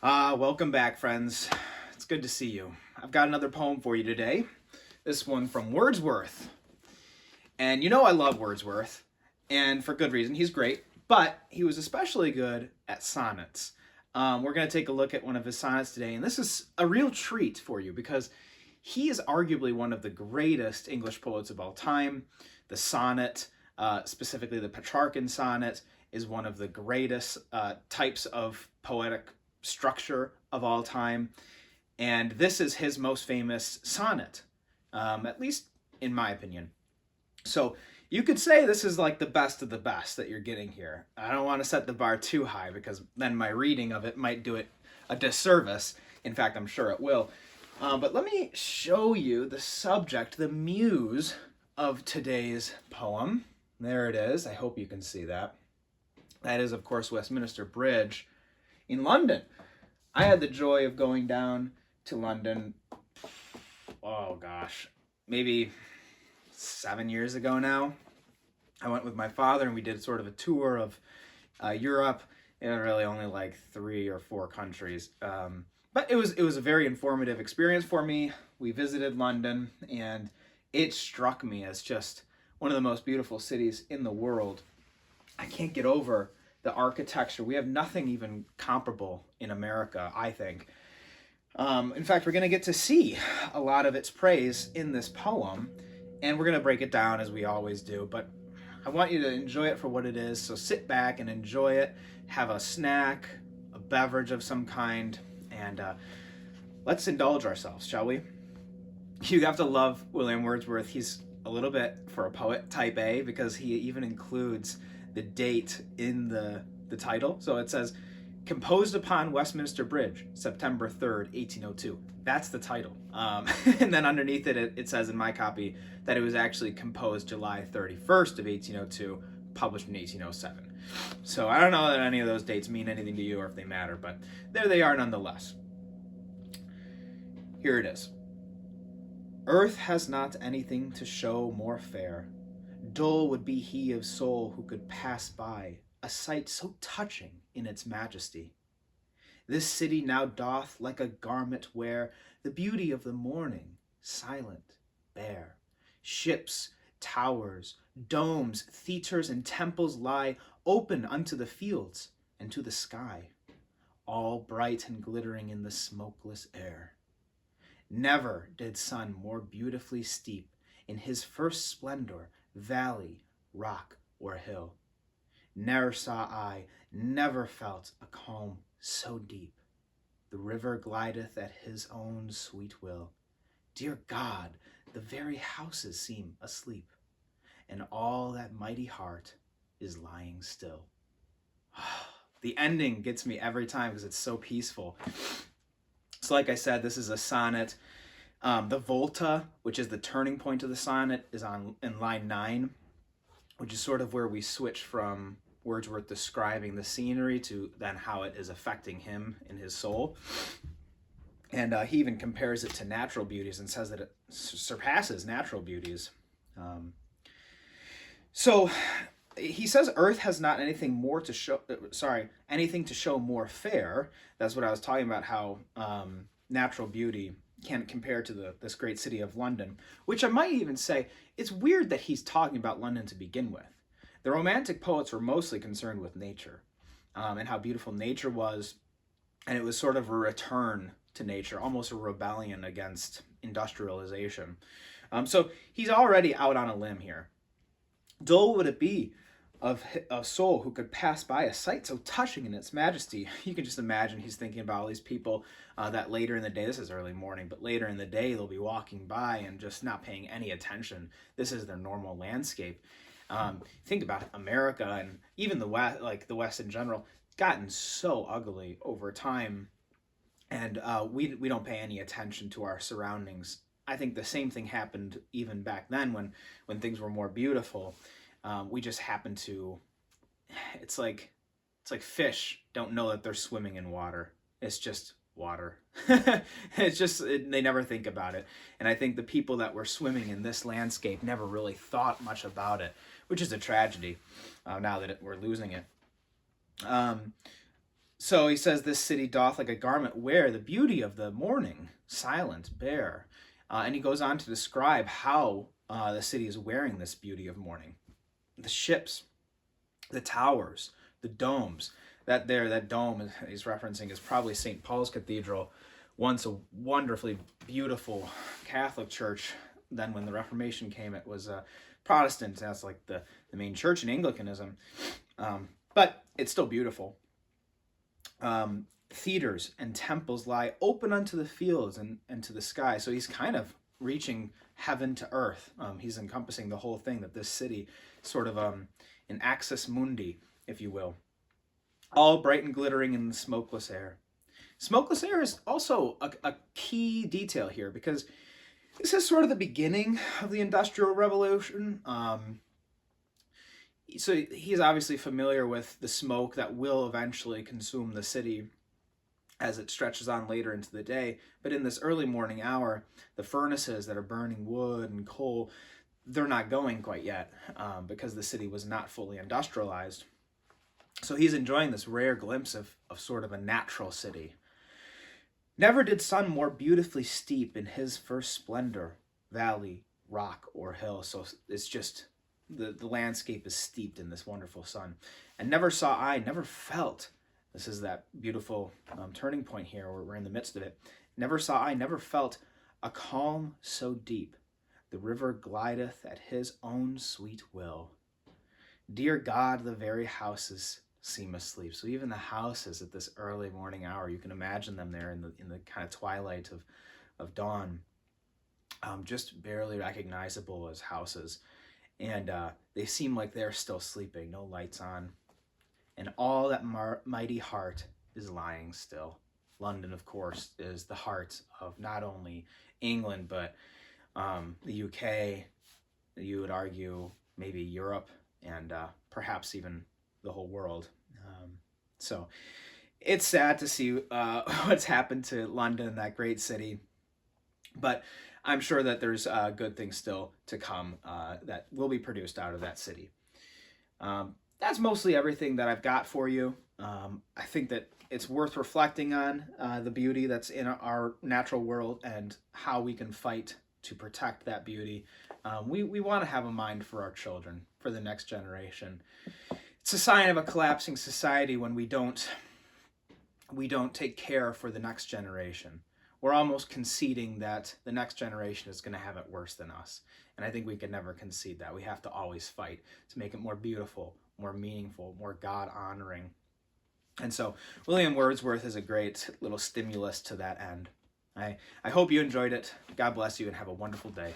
Welcome back, friends. It's good to see you. I've got another poem for you today. This one from Wordsworth. And you know I love Wordsworth, and for good reason. He's great, but he was especially good at sonnets. We're going to take a look at one of his sonnets today, and this is a real treat for you because he is arguably one of the greatest English poets of all time. The sonnet, specifically the Petrarchan sonnet, is one of the greatest types of poetic structure of all time. And this is his most famous sonnet, at least in my opinion. So you could say this is like the best of the best that you're getting here. I don't want to set the bar too high because then my reading of it might do it a disservice. In fact, I'm sure it will. But let me show you the subject, the muse of today's poem. There it is. I hope you can see that. That is, of course, Westminster Bridge in London. I had the joy of going down to London, oh gosh, maybe 7 years ago now. I went with my father and we did sort of a tour of Europe. It was really only like 3 or 4 countries. But it was a very informative experience for me. We visited London and it struck me as just one of the most beautiful cities in the world. I can't get over the architecture. We have nothing even comparable in America, I think. In fact, we're going to get to see a lot of its praise in this poem, and we're going to break it down as we always do, but I want you to enjoy it for what it is, so sit back and enjoy it, have a snack, a beverage of some kind, and let's indulge ourselves, shall we? You have to love William Wordsworth. He's a little bit, for a poet, type A, because he even includes the date in the title. So it says, composed upon Westminster Bridge, September 3rd, 1802. That's the title. And then underneath it, it says in my copy that it was actually composed July 31st of 1802, published in 1807. So I don't know that any of those dates mean anything to you or if they matter, but there they are nonetheless. Here it is. Earth has not anything to show more fair. Dull would be he of soul who could pass by a sight so touching in its majesty. This city now doth like a garment wear the beauty of the morning, silent, bare. Ships, towers, domes, theatres, and temples lie open unto the fields and to the sky, all bright and glittering in the smokeless air. Never did sun more beautifully steep in his first splendor valley, rock, or hill. Ne'er saw I, never felt a calm so deep. The river glideth at his own sweet will. Dear God, the very houses seem asleep, and all that mighty heart is lying still. The ending gets me every time because it's so peaceful. So like I said, this is a sonnet. The volta, which is the turning point of the sonnet, is in line 9, which is sort of where we switch from Wordsworth describing the scenery to then how it is affecting him in his soul. And he even compares it to natural beauties and says that it surpasses natural beauties. So he says Earth has not anything more to show, anything to show more fair. That's what I was talking about, how natural beauty can't compare to this great city of London, which I might even say, it's weird that he's talking about London to begin with. The Romantic poets were mostly concerned with nature and how beautiful nature was, and it was sort of a return to nature, almost a rebellion against industrialization. So he's already out on a limb here. Dull would it be of a soul who could pass by a sight so touching in its majesty. You can just imagine he's thinking about all these people that later in the day, this is early morning, but later in the day they'll be walking by and just not paying any attention. This is their normal landscape. Think about America and even the West, like the West in general, gotten so ugly over time, and we don't pay any attention to our surroundings. I think the same thing happened even back then when things were more beautiful. We just happen to, it's like fish don't know that they're swimming in water. It's just water. It's just, they never think about it. And I think the people that were swimming in this landscape never really thought much about it, which is a tragedy now that we're losing it. So he says, this city doth like a garment wear the beauty of the morning, silent, bare. And he goes on to describe how the city is wearing this beauty of morning. The ships, the towers, the domes. That dome he's referencing is probably St. Paul's Cathedral, once a wonderfully beautiful Catholic church. Then when the Reformation came, it was Protestant. That's like the main church in Anglicanism. But it's still beautiful. Theaters and temples lie open unto the fields and to the sky. So he's kind of reaching heaven to earth. He's encompassing the whole thing, that this city sort of an axis mundi, if you will. All bright and glittering in the smokeless air. Smokeless air is also a key detail here, because this is sort of the beginning of the Industrial Revolution. So he's obviously familiar with the smoke that will eventually consume the city as it stretches on later into the day. But in this early morning hour, the furnaces that are burning wood and coal, they're not going quite yet because the city was not fully industrialized. So he's enjoying this rare glimpse of sort of a natural city. Never did sun more beautifully steep in his first splendor, valley, rock, or hill. So it's just, the landscape is steeped in this wonderful sun. And never saw I, never felt, this is that beautiful turning point here where we're in the midst of it. Never saw I, never felt a calm so deep. The river glideth at his own sweet will. Dear God, the very houses seem asleep. So even the houses at this early morning hour, you can imagine them there in the kind of twilight of dawn, just barely recognizable as houses. And they seem like they're still sleeping, no lights on. And all that mighty heart is lying still. London, of course, is the heart of not only England, but the UK, you would argue maybe Europe, and perhaps even the whole world. So it's sad to see what's happened to London, that great city. But I'm sure that there's good things still to come that will be produced out of that city. That's mostly everything that I've got for you. I think that it's worth reflecting on the beauty that's in our natural world and how we can fight to protect that beauty. We want to have a mind for our children, for the next generation. It's a sign of a collapsing society when we don't take care for the next generation. We're almost conceding that the next generation is going to have it worse than us. And I think we can never concede that. We have to always fight to make it more beautiful, more meaningful, more God-honoring. And so William Wordsworth is a great little stimulus to that end. I hope you enjoyed it. God bless you and have a wonderful day.